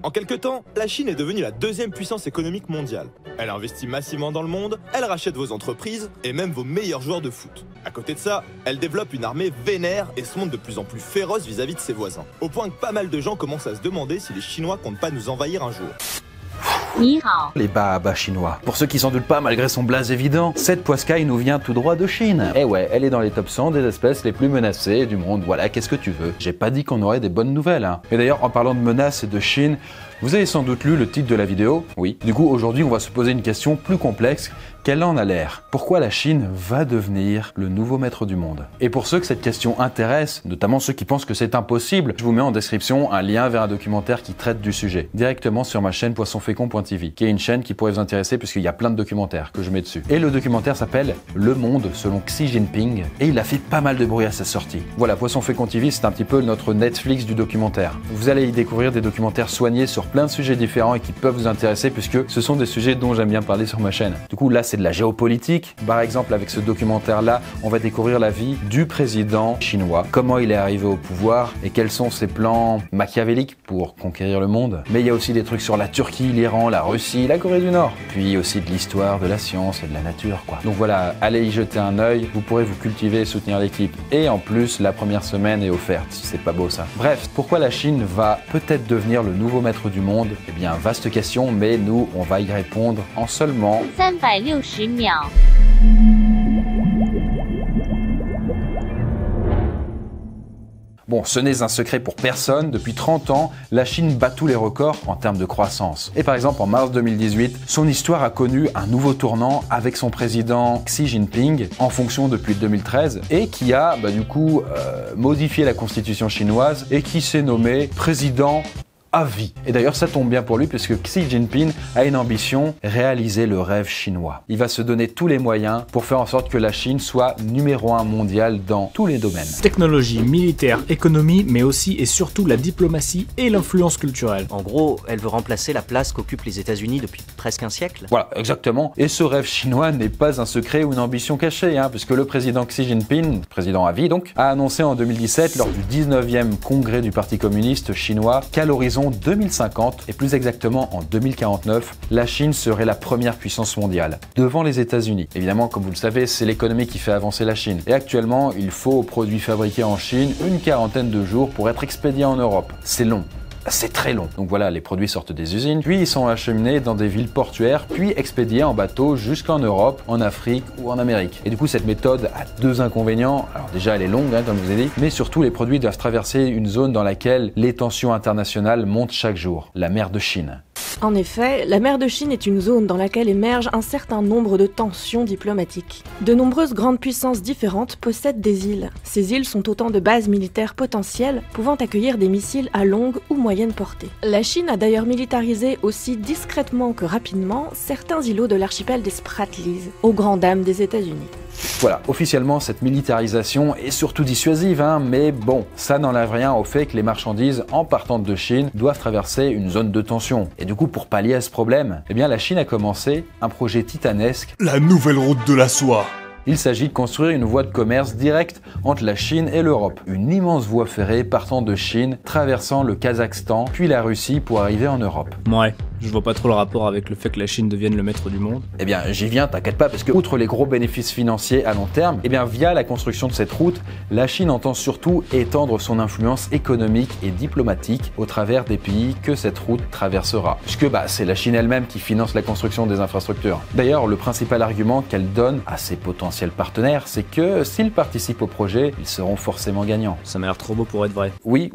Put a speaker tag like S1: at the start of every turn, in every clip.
S1: En quelques temps, la Chine est devenue la deuxième puissance économique mondiale. Elle investit massivement dans le monde, elle rachète vos entreprises et même vos meilleurs joueurs de foot. À côté de ça, elle développe une armée vénère et se montre de plus en plus féroce vis-à-vis de ses voisins. Au point que pas mal de gens commencent à se demander si les Chinois comptent pas nous envahir un jour.
S2: Les baobabs chinois. Pour ceux qui s'en doutent pas, malgré son blaze évident, cette poiscaille nous vient tout droit de Chine. Eh ouais, elle est dans les top 100 des espèces les plus menacées du monde. Voilà, qu'est-ce que tu veux? J'ai pas dit qu'on aurait des bonnes nouvelles, hein. Et d'ailleurs, en parlant de menaces et de Chine, vous avez sans doute lu le titre de la vidéo. Oui. Du coup, aujourd'hui, on va se poser une question plus complexe. Quelle en a l'air? Pourquoi la Chine va devenir le nouveau maître du monde? Et pour ceux que cette question intéresse, notamment ceux qui pensent que c'est impossible, je vous mets en description un lien vers un documentaire qui traite du sujet, directement sur ma chaîne poissonfécond.tv, qui est une chaîne qui pourrait vous intéresser puisqu'il y a plein de documentaires que je mets dessus. Et le documentaire s'appelle Le Monde selon Xi Jinping, et il a fait pas mal de bruit à sa sortie. Voilà, Poisson Fécond TV, c'est un petit peu notre Netflix du documentaire. Vous allez y découvrir des documentaires soignés sur plein de sujets différents et qui peuvent vous intéresser puisque ce sont des sujets dont j'aime bien parler sur ma chaîne. Du coup, là, c'est de la géopolitique. Par exemple, avec ce documentaire-là, on va découvrir la vie du président chinois, comment il est arrivé au pouvoir et quels sont ses plans machiavéliques pour conquérir le monde. Mais il y a aussi des trucs sur la Turquie, l'Iran, la Russie, la Corée du Nord. Puis aussi de l'histoire, de la science et de la nature, quoi. Donc voilà, allez y jeter un œil, vous pourrez vous cultiver et soutenir l'équipe. Et en plus, la première semaine est offerte. C'est pas beau ça. Bref, pourquoi la Chine va peut-être devenir le nouveau maître du monde? Eh bien, vaste question, mais nous, on va y répondre en seulement
S3: 360秒。
S2: Bon, ce n'est un secret pour personne, depuis 30 ans, la Chine bat tous les records en termes de croissance. Et par exemple, en mars 2018, son histoire a connu un nouveau tournant avec son président Xi Jinping, en fonction depuis 2013, et qui a modifié la constitution chinoise et qui s'est nommé président à vie. Et d'ailleurs, ça tombe bien pour lui puisque Xi Jinping a une ambition, réaliser le rêve chinois. Il va se donner tous les moyens pour faire en sorte que la Chine soit numéro 1 mondial dans tous les domaines.
S4: Technologie, militaire, économie, mais aussi et surtout la diplomatie et l'influence culturelle.
S5: En gros, elle veut remplacer la place qu'occupent les États-Unis depuis presque un siècle.
S2: Voilà, exactement. Et ce rêve chinois n'est pas un secret ou une ambition cachée, puisque le président Xi Jinping, président à vie donc, a annoncé en 2017 lors du 19e congrès du Parti communiste chinois qu'à l'horizon 2050, et plus exactement en 2049, la Chine serait la première puissance mondiale, devant les États-Unis. Évidemment, comme vous le savez, c'est l'économie qui fait avancer la Chine. Et actuellement, il faut aux produits fabriqués en Chine une quarantaine de jours pour être expédiés en Europe. C'est long. C'est très long. Donc voilà, les produits sortent des usines, puis ils sont acheminés dans des villes portuaires, puis expédiés en bateau jusqu'en Europe, en Afrique ou en Amérique. Et du coup, cette méthode a deux inconvénients. Alors déjà, elle est longue, comme je vous ai dit, mais surtout, les produits doivent traverser une zone dans laquelle les tensions internationales montent chaque jour, la mer de Chine.
S6: En effet, la mer de Chine est une zone dans laquelle émergent un certain nombre de tensions diplomatiques. De nombreuses grandes puissances différentes possèdent des îles. Ces îles sont autant de bases militaires potentielles pouvant accueillir des missiles à longue ou moyenne portée. La Chine a d'ailleurs militarisé aussi discrètement que rapidement certains îlots de l'archipel des Spratlys, aux grandes dames des États-Unis.
S2: Voilà, officiellement cette militarisation est surtout dissuasive, mais bon, ça n'enlève rien au fait que les marchandises en partant de Chine doivent traverser une zone de tension. Et du coup, pour pallier à ce problème, eh bien la Chine a commencé un projet titanesque,
S7: la nouvelle route de la soie.
S2: Il s'agit de construire une voie de commerce directe entre la Chine et l'Europe. Une immense voie ferrée partant de Chine, traversant le Kazakhstan, puis la Russie pour arriver en Europe.
S4: Ouais, je vois pas trop le rapport avec le fait que la Chine devienne le maître du monde.
S2: Eh bien, j'y viens, t'inquiète pas, parce que outre les gros bénéfices financiers à long terme, eh bien, via la construction de cette route, la Chine entend surtout étendre son influence économique et diplomatique au travers des pays que cette route traversera. Puisque c'est la Chine elle-même qui finance la construction des infrastructures. D'ailleurs, le principal argument qu'elle donne à ses potentiels partenaires, c'est que s'ils participent au projet, ils seront forcément gagnants.
S4: Ça m'a l'air trop beau pour être vrai.
S2: Oui.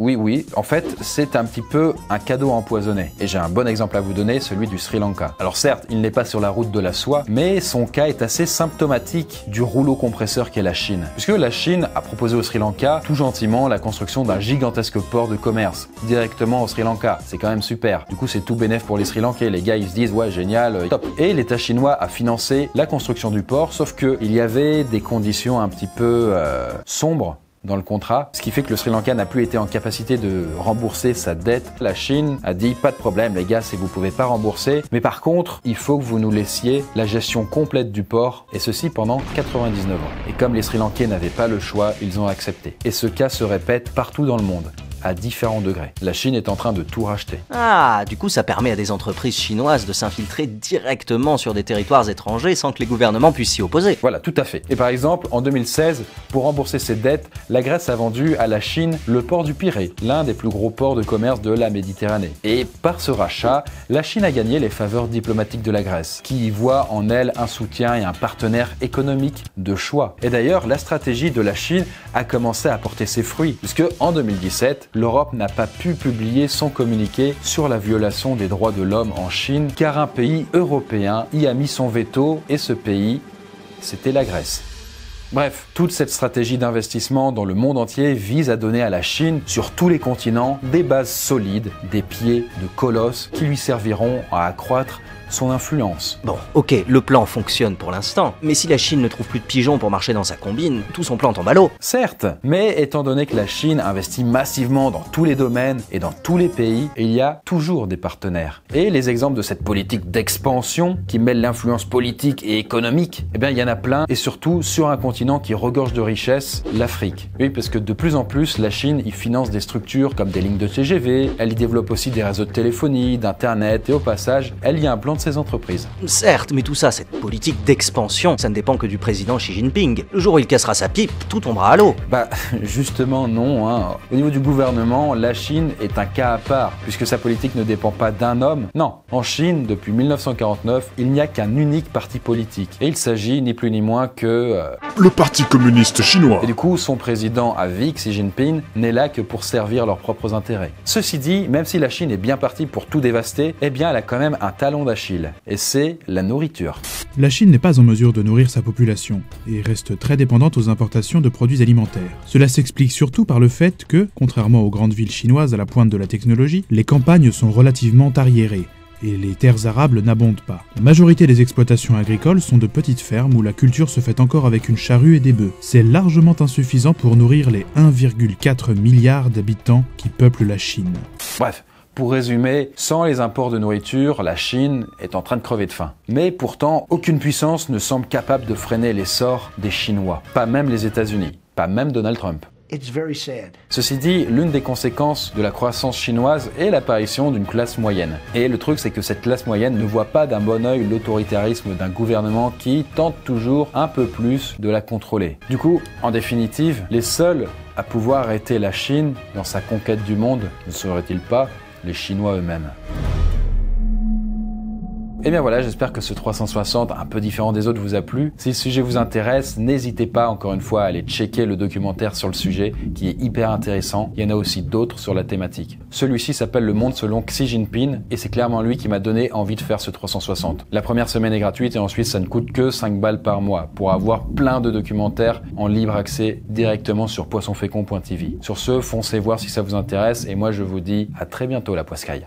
S2: En fait, c'est un petit peu un cadeau empoisonné. Et j'ai un bon exemple à vous donner, celui du Sri Lanka. Alors certes, il n'est pas sur la route de la soie, mais son cas est assez symptomatique du rouleau compresseur qu'est la Chine. Puisque la Chine a proposé au Sri Lanka, tout gentiment, la construction d'un gigantesque port de commerce, directement au Sri Lanka. C'est quand même super. Du coup, c'est tout bénef pour les Sri Lankais. Les gars, ils se disent, ouais, génial, top. Et l'État chinois a financé la construction du port, sauf que il y avait des conditions un petit peu sombres dans le contrat, ce qui fait que le Sri Lanka n'a plus été en capacité de rembourser sa dette. La Chine a dit pas de problème les gars, si vous pouvez pas rembourser, mais par contre il faut que vous nous laissiez la gestion complète du port, et ceci pendant 99 ans. Et comme les Sri Lankais n'avaient pas le choix, ils ont accepté. Et ce cas se répète partout dans le monde. à différents degrés. La Chine est en train de tout racheter.
S5: Ah, du coup ça permet à des entreprises chinoises de s'infiltrer directement sur des territoires étrangers sans que les gouvernements puissent s'y opposer.
S2: Voilà, tout à fait. Et par exemple, en 2016, pour rembourser ses dettes, la Grèce a vendu à la Chine le port du Pirée, l'un des plus gros ports de commerce de la Méditerranée. Et par ce rachat, la Chine a gagné les faveurs diplomatiques de la Grèce, qui y voit en elle un soutien et un partenaire économique de choix. Et d'ailleurs, la stratégie de la Chine a commencé à porter ses fruits, puisque en 2017, l'Europe n'a pas pu publier son communiqué sur la violation des droits de l'homme en Chine, car un pays européen y a mis son veto, et ce pays, c'était la Grèce. Bref, toute cette stratégie d'investissement dans le monde entier vise à donner à la Chine, sur tous les continents, des bases solides, des pieds de colosse qui lui serviront à accroître son influence.
S5: Bon, ok, le plan fonctionne pour l'instant, mais si la Chine ne trouve plus de pigeons pour marcher dans sa combine, tout son plan tombe à l'eau.
S2: Certes, mais étant donné que la Chine investit massivement dans tous les domaines et dans tous les pays, il y a toujours des partenaires. Et les exemples de cette politique d'expansion qui mêle l'influence politique et économique, eh bien il y en a plein, et surtout sur un continent qui regorge de richesses, l'Afrique. Oui, parce que de plus en plus, la Chine y finance des structures comme des lignes de TGV, elle y développe aussi des réseaux de téléphonie, d'internet, et au passage, elle y implante ces entreprises.
S5: Certes, mais tout ça, cette politique d'expansion, ça ne dépend que du président Xi Jinping. Le jour où il cassera sa pipe, tout tombera à l'eau.
S2: Bah, justement non, hein. Au niveau du gouvernement, la Chine est un cas à part, puisque sa politique ne dépend pas d'un homme. Non, en Chine, depuis 1949, il n'y a qu'un unique parti politique. Et il s'agit ni plus ni moins que...
S7: Le Parti communiste chinois.
S2: Et du coup, son président à vie, Xi Jinping, n'est là que pour servir leurs propres intérêts. Ceci dit, même si la Chine est bien partie pour tout dévaster, eh bien elle a quand même un talon d'Achille. Et c'est la nourriture.
S3: La Chine n'est pas en mesure de nourrir sa population et reste très dépendante aux importations de produits alimentaires. Cela s'explique surtout par le fait que, contrairement aux grandes villes chinoises à la pointe de la technologie, les campagnes sont relativement arriérées et les terres arables n'abondent pas. La majorité des exploitations agricoles sont de petites fermes où la culture se fait encore avec une charrue et des bœufs. C'est largement insuffisant pour nourrir les 1,4 milliard d'habitants qui peuplent la Chine.
S2: Bref. Pour résumer, sans les imports de nourriture, la Chine est en train de crever de faim. Mais pourtant, aucune puissance ne semble capable de freiner l'essor des Chinois. Pas même les États-Unis, pas même Donald Trump. Ceci dit, l'une des conséquences de la croissance chinoise est l'apparition d'une classe moyenne. Et le truc, c'est que cette classe moyenne ne voit pas d'un bon œil l'autoritarisme d'un gouvernement qui tente toujours un peu plus de la contrôler. Du coup, en définitive, les seuls à pouvoir arrêter la Chine dans sa conquête du monde ne seraient-ils pas les Chinois eux-mêmes? Et bien voilà, j'espère que ce 360 un peu différent des autres vous a plu. Si le sujet vous intéresse, n'hésitez pas encore une fois à aller checker le documentaire sur le sujet qui est hyper intéressant. Il y en a aussi d'autres sur la thématique. Celui-ci s'appelle Le Monde selon Xi Jinping et c'est clairement lui qui m'a donné envie de faire ce 360. La première semaine est gratuite et ensuite ça ne coûte que 5 balles par mois pour avoir plein de documentaires en libre accès directement sur poissonfécond.tv. Sur ce, foncez voir si ça vous intéresse et moi je vous dis à très bientôt la poiscaille.